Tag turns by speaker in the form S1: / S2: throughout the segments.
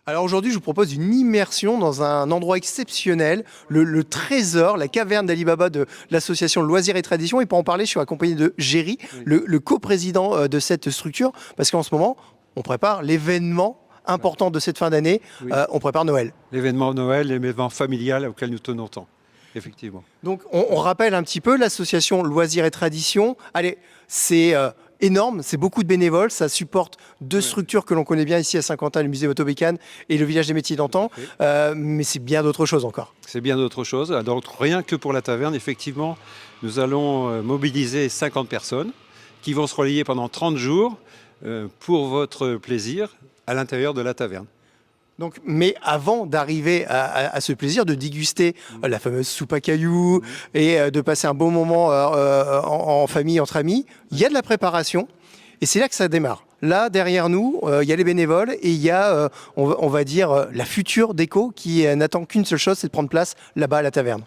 S1: Alors aujourd'hui, je vous propose une immersion dans un endroit exceptionnel, le trésor, la caverne d'Ali Baba de l'association Loisirs et Traditions. Et pour en parler, je suis accompagné de Géry,
S2: Oui.
S1: le coprésident de cette structure, parce qu'en ce moment, on prépare l'événement important de cette fin d'année,
S2: Oui.
S1: on prépare Noël.
S2: L'événement Noël, l'événement familial auquel nous tenons tant, effectivement.
S1: Donc on rappelle un petit peu l'association Loisirs et Traditions. Allez, c'est énorme, c'est beaucoup de bénévoles, ça supporte deux
S2: Ouais.
S1: structures que l'on connaît bien ici à Saint-Quentin, le musée Motobécane et le village des métiers d'antan,
S2: Tout à
S1: mais c'est bien d'autres choses encore.
S2: C'est bien d'autres choses. Donc, rien que pour la taverne, effectivement, nous allons mobiliser 50 personnes qui vont se relayer pendant 30 jours pour votre plaisir à l'intérieur de la taverne.
S1: Donc, mais avant d'arriver à ce plaisir de déguster la fameuse soupe à cailloux et de passer un bon moment en famille, entre amis, il y a de la préparation et c'est là que ça démarre. Là, derrière nous, il y a les bénévoles et il y a, on va dire, la future déco qui n'attend qu'une seule chose, c'est de prendre place là-bas à la taverne.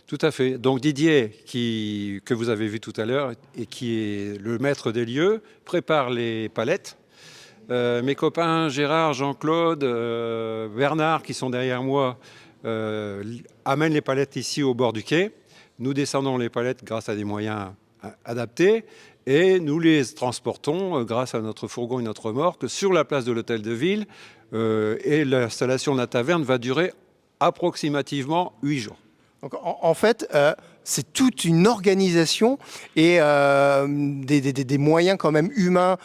S2: Tout à fait. Donc Didier, que vous avez vu tout à l'heure et qui est le maître des lieux, prépare les palettes. Mes copains Gérard, Jean-Claude, Bernard, qui sont derrière moi, amènent les palettes ici au bord du quai. Nous descendons les palettes grâce à des moyens adaptés et nous les transportons grâce à notre fourgon et notre remorque sur la place de l'hôtel de ville. Et l'installation de la taverne va durer approximativement 8 jours.
S1: Donc, en fait, c'est toute une organisation et des moyens quand même humains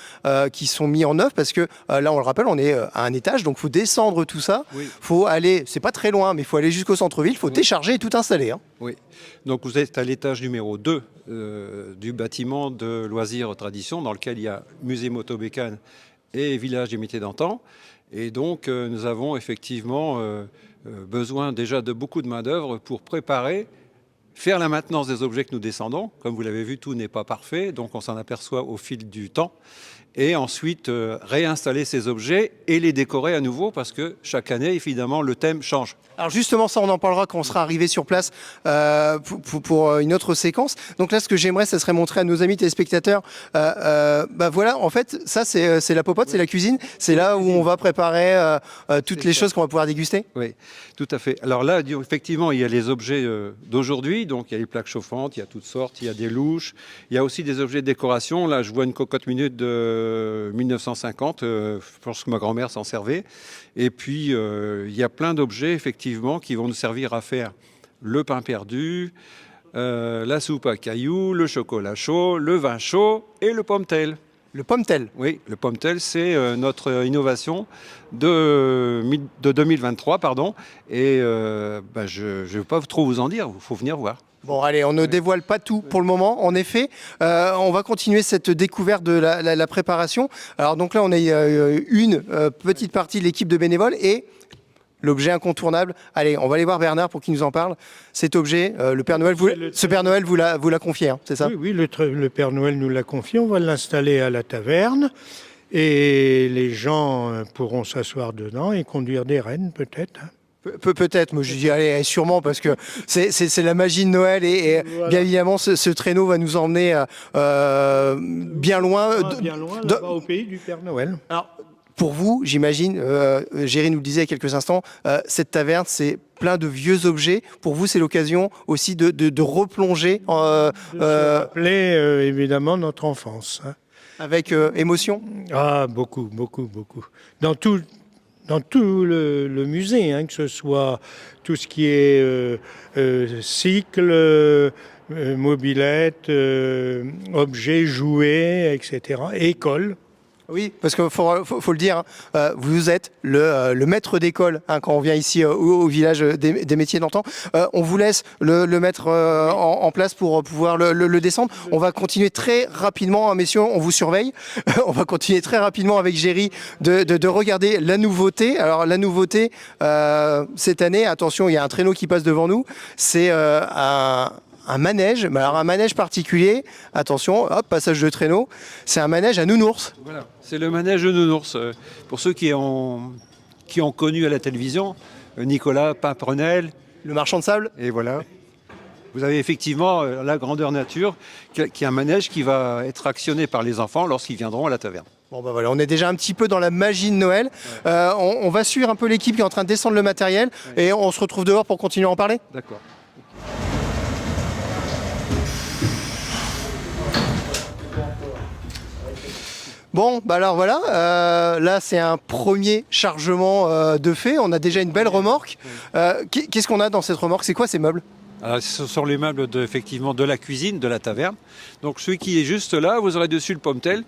S1: qui sont mis en œuvre parce que là, on le rappelle, on est à un étage, donc il faut descendre tout ça.
S2: Oui.
S1: Faut aller, c'est pas très loin, mais il faut aller jusqu'au centre-ville, il faut décharger et tout installer. Hein.
S2: Oui. Donc vous êtes à l'étage numéro 2 du bâtiment de Loisirs Traditions dans lequel il y a musée Motobécane et village des métiers d'antan. Et donc nous avons effectivement besoin déjà de beaucoup de main-d'œuvre pour préparer, faire la maintenance des objets que nous descendons. Comme vous l'avez vu, tout n'est pas parfait, donc on s'en aperçoit au fil du temps. Et ensuite réinstaller ces objets et les décorer à nouveau parce que chaque année, évidemment, le thème change.
S1: Alors justement, ça, on en parlera quand on sera arrivé sur place pour une autre séquence. Donc là, ce que j'aimerais, ça serait montrer à nos amis téléspectateurs. Bah voilà, en fait, ça, c'est la popote, c'est la cuisine. C'est là où on va préparer toutes les choses qu'on va pouvoir déguster.
S2: Oui, tout à fait. Alors là, effectivement, il y a les objets d'aujourd'hui. Donc, il y a les plaques chauffantes, il y a toutes sortes, il y a des louches. Il y a aussi des objets de décoration. Là, je vois une cocotte minute de 1950. Je pense que ma grand-mère s'en servait. Et puis, il y a plein d'objets, effectivement, qui vont nous servir à faire le pain perdu, la soupe à cailloux, le chocolat chaud, le vin chaud et le pomme-tel.
S1: Le pomme-tel.
S2: Oui, le pomme-tel, c'est notre innovation de 2023, pardon. Et je ne vais pas trop vous en dire, il faut venir voir.
S1: Bon, allez, on ne dévoile pas tout pour le moment. En effet, on va continuer cette découverte de la préparation. Alors donc là, on a une petite partie de l'équipe de bénévoles et l'objet incontournable. Allez, on va aller voir Bernard pour qu'il nous en parle. Cet objet, le Père Noël, ce Père Noël vous l'a confié, hein, c'est ça?
S3: Oui, le Père Noël nous l'a confié. On va l'installer à la taverne et les gens pourront s'asseoir dedans et conduire des rennes, peut-être. Hein.
S1: Peut-être, moi je dis allez, sûrement, parce que c'est la magie de Noël et
S3: Voilà.
S1: bien évidemment ce traîneau va nous emmener bien loin.
S3: Bien loin, là-bas, au pays du Père Noël.
S1: Alors, pour vous, j'imagine, Géry nous le disait il y a quelques instants, cette taverne, c'est plein de vieux objets. Pour vous, c'est l'occasion aussi de replonger
S3: Rappeler évidemment notre enfance. Hein.
S1: avec émotion.
S3: Ah, beaucoup, beaucoup, beaucoup. Dans tout le musée, hein, que ce soit tout ce qui est cycle, mobilette, objets, jouets, etc. École.
S1: Oui, parce qu'il faut le dire, hein, vous êtes le maître d'école hein, quand on vient ici au village des métiers d'antan. On vous laisse le mettre en place pour pouvoir le descendre. On va continuer très rapidement, hein, messieurs, on vous surveille. On va continuer très rapidement avec Géry de regarder la nouveauté. Alors la nouveauté, cette année, attention, il y a un traîneau qui passe devant nous, c'est un manège, mais alors un manège particulier, attention, hop, passage de traîneau, c'est un manège à nounours.
S2: Voilà, c'est le manège de nounours. Pour ceux qui ont connu à la télévision, Nicolas Pimprenel.
S1: Le marchand de sable.
S2: Et voilà. Vous avez effectivement la grandeur nature, qui est un manège qui va être actionné par les enfants lorsqu'ils viendront à la taverne.
S1: Bon bah voilà, on est déjà un petit peu dans la magie de Noël. On va suivre un peu l'équipe qui est en train de descendre le matériel et on se retrouve dehors pour continuer à en parler.
S2: D'accord.
S1: Bon, bah alors voilà, là c'est un premier chargement de fait. On a déjà une belle remorque. Qu'est-ce qu'on a dans cette remorque? C'est quoi ces meubles?
S2: Alors, ce sont les meubles effectivement de la cuisine, de la taverne. Donc celui qui est juste là, vous aurez dessus le pommetel.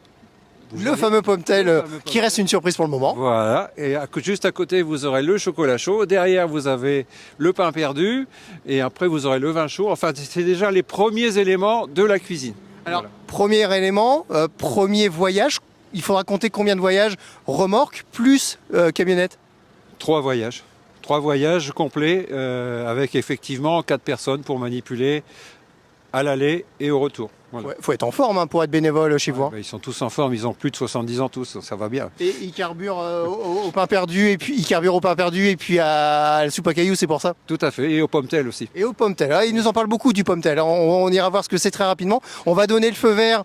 S1: Le fameux pommetel qui reste une surprise pour le moment.
S2: Voilà, et juste à côté, vous aurez le chocolat chaud. Derrière, vous avez le pain perdu. Et après, vous aurez le vin chaud. Enfin, c'est déjà les premiers éléments de la cuisine.
S1: Alors,
S2: Voilà.
S1: premier élément, premier voyage. Il faudra compter combien de voyages? Remorque plus camionnette?
S2: 3 voyages. 3 voyages complets avec effectivement 4 personnes pour manipuler à l'aller et au retour. Voilà.
S1: Ouais, faut être en forme pour être bénévole chez vous.
S2: Ouais, bah, ils sont tous en forme, ils ont plus de 70 ans tous, ça va bien.
S1: Et ils carburent au pain perdu et puis ils carburent au pain perdu et puis à la soupe à cailloux, c'est pour ça.
S2: Tout à fait, et au pommetel aussi.
S1: Et au pommetel, il nous en parle beaucoup du pommetel. On ira voir ce que c'est très rapidement. On va donner le feu vert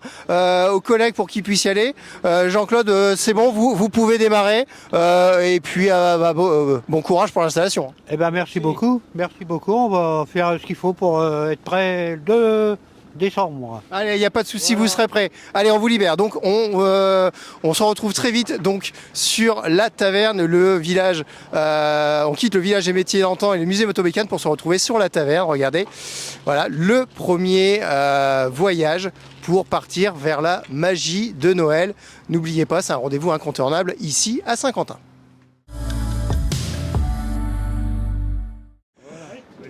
S1: aux collègues pour qu'ils puissent y aller. Jean-Claude, c'est bon, vous pouvez démarrer. Et puis bon courage pour l'installation.
S4: Eh ben merci beaucoup. On va faire ce qu'il faut pour être prêt le 2 décembre.
S1: Allez, il n'y a pas de souci, vous serez prêts. Allez, on vous libère. Donc, on se retrouve très vite donc sur la taverne, le village. On quitte le village des métiers d'antan et le musée Motobécane pour se retrouver sur la taverne. Regardez, voilà le premier voyage pour partir vers la magie de Noël. N'oubliez pas, c'est un rendez-vous incontournable ici à Saint-Quentin.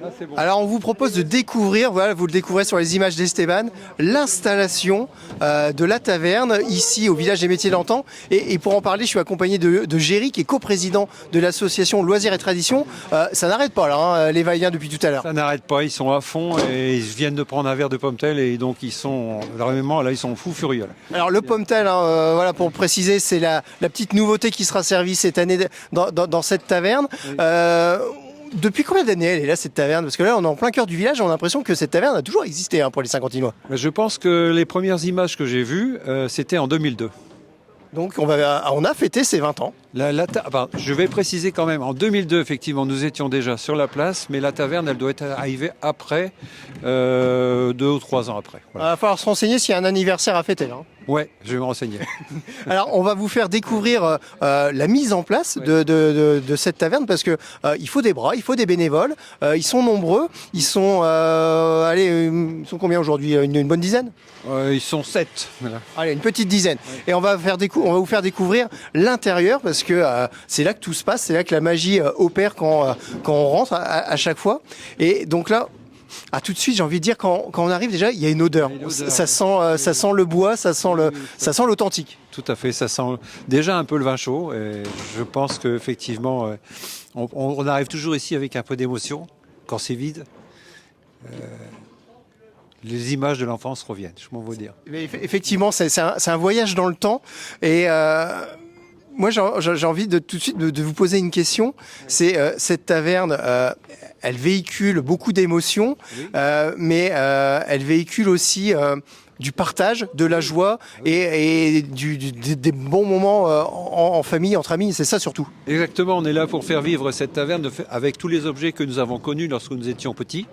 S2: Là, c'est bon.
S1: Alors on vous propose de découvrir, voilà, vous le découvrez sur les images d'Esteban, l'installation de la taverne ici au village des métiers d'antan. Et pour en parler, je suis accompagné de Géry qui est coprésident de l'association Loisirs et Traditions. Ça n'arrête pas là, les va-et-vient depuis tout à l'heure.
S2: Ça n'arrête pas, ils sont à fond et ils viennent de prendre un verre de pommetel et donc ils sont vraiment là, ils sont fous furieux. Là.
S1: Alors le pommetel, voilà, pour le préciser, c'est la petite nouveauté qui sera servie cette année dans cette taverne.
S2: Oui.
S1: Depuis combien d'années elle est là, cette taverne? Parce que là, on est en plein cœur du village et on a l'impression que cette taverne a toujours existé pour les Saint-Quentinois.
S2: Je pense que les premières images que j'ai vues, c'était en 2002.
S1: Donc on a fêté ses 20 ans.
S2: Je vais préciser quand même, en 2002, effectivement, nous étions déjà sur la place, mais la taverne, elle doit être arrivée après, 2 ou 3 ans après.
S1: Il
S2: Voilà.
S1: va falloir se renseigner s'il y a un anniversaire à fêter. Là.
S2: Ouais, je vais me renseigner.
S1: Alors on va vous faire découvrir la mise en place de cette taverne parce que il faut des bras, il faut des bénévoles. Ils sont nombreux. Ils sont, ils sont combien aujourd'hui? Une bonne dizaine?
S2: Ils sont 7. Voilà.
S1: Allez, une petite dizaine. Et on va vous faire découvrir l'intérieur parce que c'est là que tout se passe, c'est là que la magie opère quand on rentre à chaque fois. Et donc là, tout de suite, j'ai envie de dire, quand on arrive déjà, il y a une odeur.
S2: Il y a une odeur.
S1: Ça sent le bois, ça sent l'authentique.
S2: Tout à fait, ça sent déjà un peu le vin chaud. Et je pense qu'effectivement, on arrive toujours ici avec un peu d'émotion quand c'est vide. Les images de l'enfance reviennent, je m'en veux dire.
S1: Mais effectivement, c'est un voyage dans le temps. Et moi, j'ai envie tout de suite de vous poser une question. C'est cette taverne, elle véhicule beaucoup d'émotions,
S2: Oui.
S1: mais elle véhicule aussi du partage, de la joie et des bons moments en famille, entre amis. C'est ça surtout.
S2: Exactement, on est là pour faire vivre cette taverne avec tous les objets que nous avons connus lorsque nous étions petits.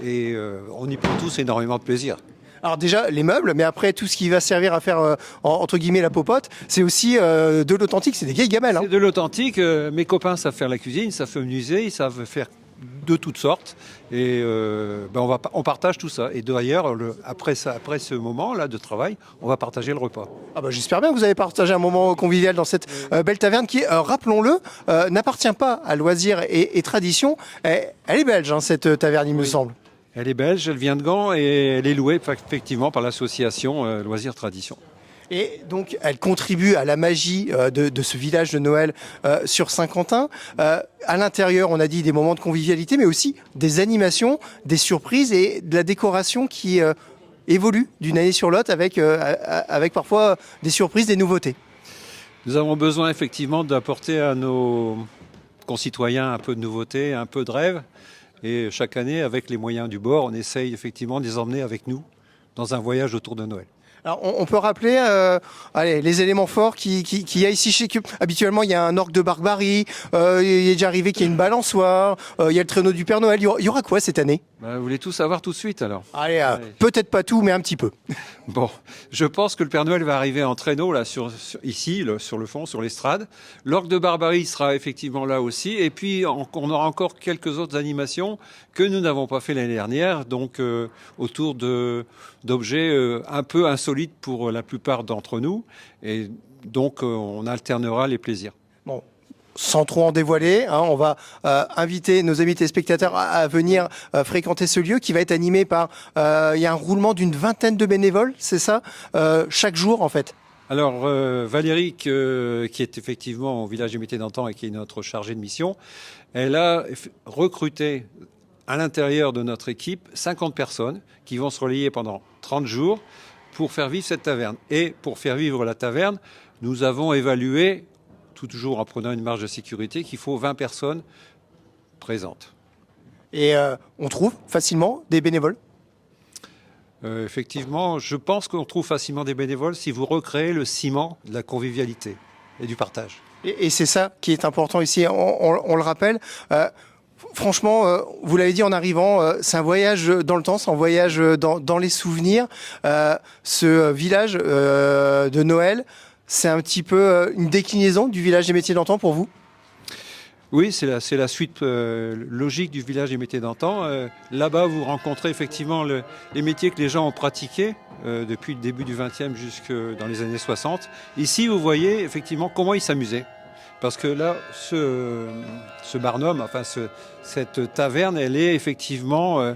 S2: Et on y prend tous énormément de plaisir.
S1: Alors déjà les meubles, mais après tout ce qui va servir à faire entre guillemets la popote, c'est aussi de l'authentique, c'est des vieilles gamelles. Hein.
S2: C'est de l'authentique. Mes copains savent faire la cuisine, ils savent menuiser, ils savent faire de toutes sortes. Et on partage tout ça. Et d'ailleurs, après ce moment-là de travail, on va partager le repas.
S1: Ah bah, j'espère bien que vous avez partagé un moment convivial dans cette belle taverne qui, rappelons-le, n'appartient pas à Loisirs et Traditions. Elle est belge, hein, cette taverne, il me semble.
S2: Elle est belge, elle vient de Gand et elle est louée effectivement par l'association Loisirs Traditions.
S1: Et donc, elle contribue à la magie de ce village de Noël sur Saint-Quentin. À l'intérieur, on a dit des moments de convivialité, mais aussi des animations, des surprises et de la décoration qui évolue d'une année sur l'autre avec parfois des surprises, des nouveautés.
S2: Nous avons besoin effectivement d'apporter à nos concitoyens un peu de nouveauté, un peu de rêve. Et chaque année, avec les moyens du bord, on essaye effectivement de les emmener avec nous dans un voyage autour de Noël.
S1: Alors, on peut rappeler allez, les éléments forts qu'il y a ici chez Cube. Habituellement, il y a un orgue de Barbarie, il est déjà arrivé qu'il y a une balançoire, il y a le traîneau du Père Noël. Il y aura quoi cette année?
S2: Vous voulez tout savoir tout de suite alors?
S1: Allez,
S2: Allez.
S1: peut-être pas tout, mais un petit peu.
S2: Bon, je pense que le Père Noël va arriver en traîneau là, ici, sur le fond, sur l'estrade. L'orgue de Barbarie sera effectivement là aussi. Et puis, on aura encore quelques autres animations que nous n'avons pas fait l'année dernière, donc autour d'objets un peu insolites pour la plupart d'entre nous. Et donc, on alternera les plaisirs.
S1: Bon, sans trop en dévoiler, hein, on va inviter nos amis téléspectateurs à venir fréquenter ce lieu qui va être animé par... il y a un roulement d'une vingtaine de bénévoles, c'est ça, chaque jour en fait.
S2: Alors, Valérie, qui est effectivement au village du métier d'antan et qui est notre chargée de mission, elle a recruté à l'intérieur de notre équipe 50 personnes qui vont se relayer pendant 30 jours pour faire vivre cette taverne. Et pour faire vivre la taverne, nous avons évalué, toujours en prenant une marge de sécurité, qu'il faut 20 personnes présentes.
S1: Et on trouve facilement des bénévoles.
S2: Effectivement, je pense qu'on trouve facilement des bénévoles si vous recréez le ciment de la convivialité et du partage.
S1: Et c'est ça qui est important ici, on le rappelle. Franchement, vous l'avez dit en arrivant, c'est un voyage dans le temps, c'est un voyage dans les souvenirs. Ce village de Noël, c'est un petit peu une déclinaison du village des métiers d'antan pour vous?
S2: Oui, c'est la suite logique du village des métiers d'antan. Là-bas, vous rencontrez effectivement les métiers que les gens ont pratiqués depuis le début du XXe jusque dans les années 60. Ici, vous voyez effectivement comment ils s'amusaient. Parce que là, ce barnum, enfin cette taverne, elle est effectivement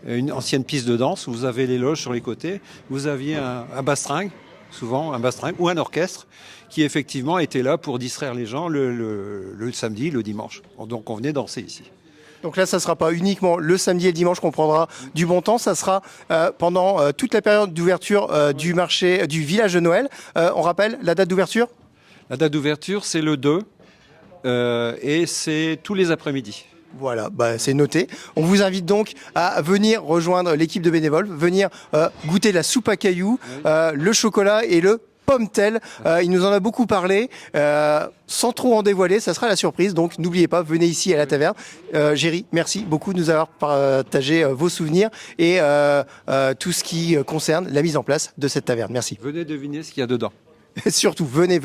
S2: une ancienne piste de danse. Vous avez les loges sur les côtés. Vous aviez un bastringue, souvent un bastringue, ou un orchestre, qui effectivement était là pour distraire les gens le samedi, le dimanche. Donc on venait danser ici.
S1: Donc là, ça ne sera pas uniquement le samedi et le dimanche qu'on prendra du bon temps, ça sera pendant toute la période d'ouverture du marché, du village de Noël. On rappelle la date d'ouverture?
S2: La date d'ouverture, c'est le 2 et c'est tous les après-midi.
S1: Voilà, c'est noté. On vous invite donc à venir rejoindre l'équipe de bénévoles, venir goûter la soupe à cailloux, le chocolat et le pomme-tel. Il nous en a beaucoup parlé. Sans trop en dévoiler, ça sera la surprise. Donc n'oubliez pas, venez ici à la taverne. Géry, merci beaucoup de nous avoir partagé vos souvenirs et tout ce qui concerne la mise en place de cette taverne. Merci.
S2: Venez deviner ce qu'il y a dedans.
S1: Surtout, venez.